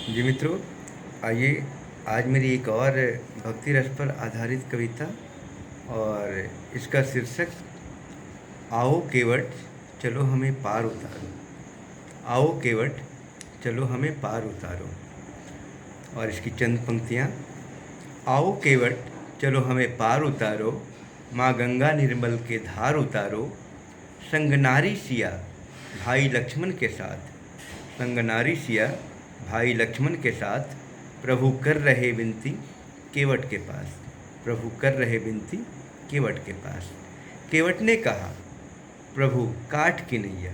जी मित्रों, आइए आज मेरी एक और भक्ति रस पर आधारित कविता और इसका शीर्षक आओ केवट चलो हमें पार उतारो। आओ केवट चलो हमें पार उतारो। और इसकी चंद पंक्तियाँ। आओ केवट चलो हमें पार उतारो, माँ गंगा निर्मल के धार उतारो। संग नारी सिया भाई लक्ष्मण के साथ, संग नारी सिया भाई लक्ष्मण के साथ प्रभु कर रहे विनती केवट के पास, प्रभु कर रहे विनती केवट के पास। केवट ने कहा प्रभु काठ की नैया,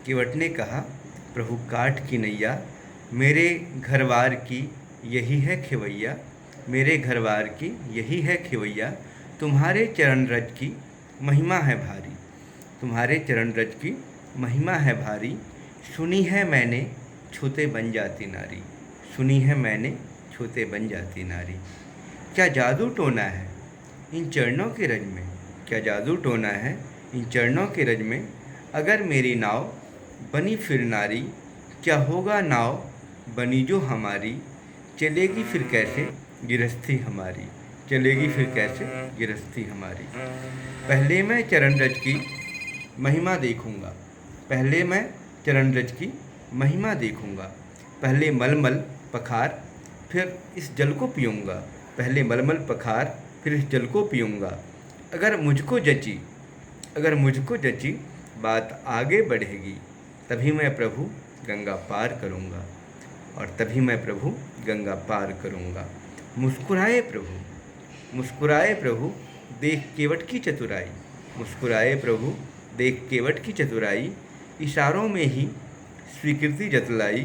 केवट ने कहा प्रभु काठ की नैया। मेरे घरवार की यही है खेवैया, मेरे घरवार की यही है खेवैया। तुम्हारे चरण रज की महिमा है भारी, तुम्हारे चरण रज की महिमा है भारी। सुनी है मैंने छूते बन जाती नारी, सुनी है मैंने छूते बन जाती नारी। क्या जादू टोना है इन चरणों के रज में, क्या जादू टोना है इन चरणों के रज में। अगर मेरी नाव बनी फिर नारी, क्या होगा नाव बनी जो हमारी। चलेगी फिर कैसे गिरस्थी हमारी, चलेगी फिर कैसे गिरस्थी हमारी। पहले मैं चरण रज की महिमा देखूंगा, पहले मैं चरण रज की महिमा देखूंगा। पहले मलमल पखार फिर इस जल को पीऊँगा, पहले मलमल पखार फिर इस जल को पीऊँगा। अगर मुझको जची, अगर मुझको जची बात आगे बढ़ेगी, तभी मैं प्रभु गंगा पार करूँगा, और तभी मैं प्रभु गंगा पार करूँगा। मुस्कुराए प्रभु, मुस्कुराए प्रभु देख केवट की चतुराई, मुस्कुराए प्रभु देख केवट की चतुराई। इशारों में ही स्वीकृति जतलाई,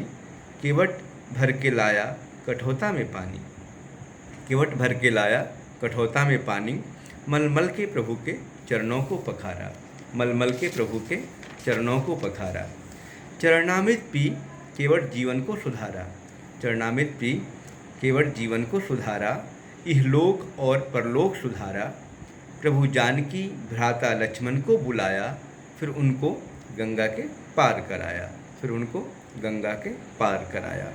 केवट भर के लाया कठोता में पानी, केवट भर के लाया कठोता में पानी। मलमल के प्रभु के चरणों को पखारा, मलमल के प्रभु के चरणों को पखारा। चरणामृत पी केवट जीवन को सुधारा, चरणामृत पी केवट जीवन को सुधारा। इहलोक और परलोक सुधारा। प्रभु जानकी भ्राता लक्ष्मण को बुलाया, फिर उनको गंगा के पार कराया, फिर उनको गंगा के पार कराया।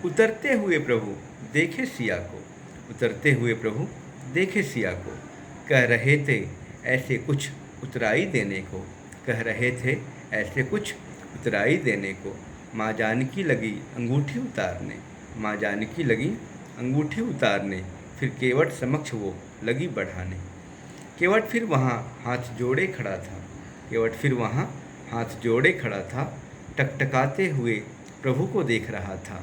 उतरते हुए प्रभु देखे सिया को, उतरते हुए प्रभु देखे सिया को। कह रहे थे ऐसे कुछ उतराई देने को, कह रहे थे ऐसे कुछ उतराई देने को। माँ जानकी लगी अंगूठी उतारने, माँ जानकी लगी अंगूठी उतारने। फिर केवट समक्ष वो लगी बढ़ाने। केवट फिर वहाँ हाथ जोड़े खड़ा था, केवट फिर वहाँ हाथ जोड़े खड़ा था। टकटकाते हुए प्रभु को देख रहा था,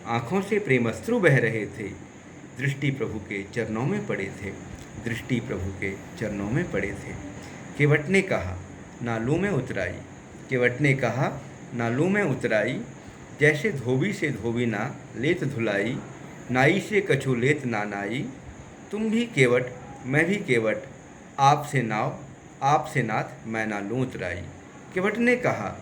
आँखों से प्रेमअश्रु बह रहे थे। दृष्टि प्रभु के चरणों में पड़े थे, दृष्टि प्रभु के चरणों में पड़े थे। केवट ने कहा नालू में उतराई, केवट ने कहा नालू में उतराई। जैसे धोबी से धोबी ना लेत धुलाई, नाई से कछु लेत ना नाई। तुम भी केवट मैं भी केवट, आपसे नाव आपसे नाथ मैं नालू उतराई। केवट ने कहा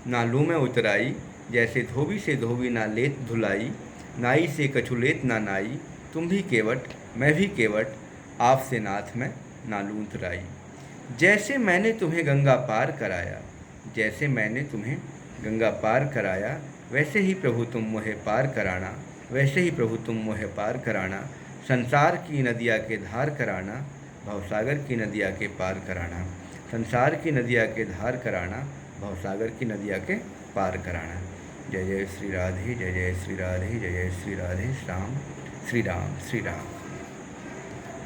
नालू में उतराई, जैसे धोबी से धोबी ना लेत धुलाई, नाई से कछु लेत ना नाई। तुम भी केवट मैं भी केवट, आपसे नाथ मैं नालू उतराई। जैसे मैंने तुम्हें गंगा पार कराया, जैसे मैंने तुम्हें गंगा पार कराया, वैसे ही प्रभु तुम मोहे पार कराना, वैसे ही प्रभु तुम मोहे पार कराना। संसार की नदिया के धार कराना, भवसागर की नदिया के पार कराना। संसार की नदिया के धार कराना, भवसागर की नदिया के पार कराना। जय जय श्री राधे, जय जय श्री राधे, जय जय श्री राधे। श्री राम श्री राम श्री राम।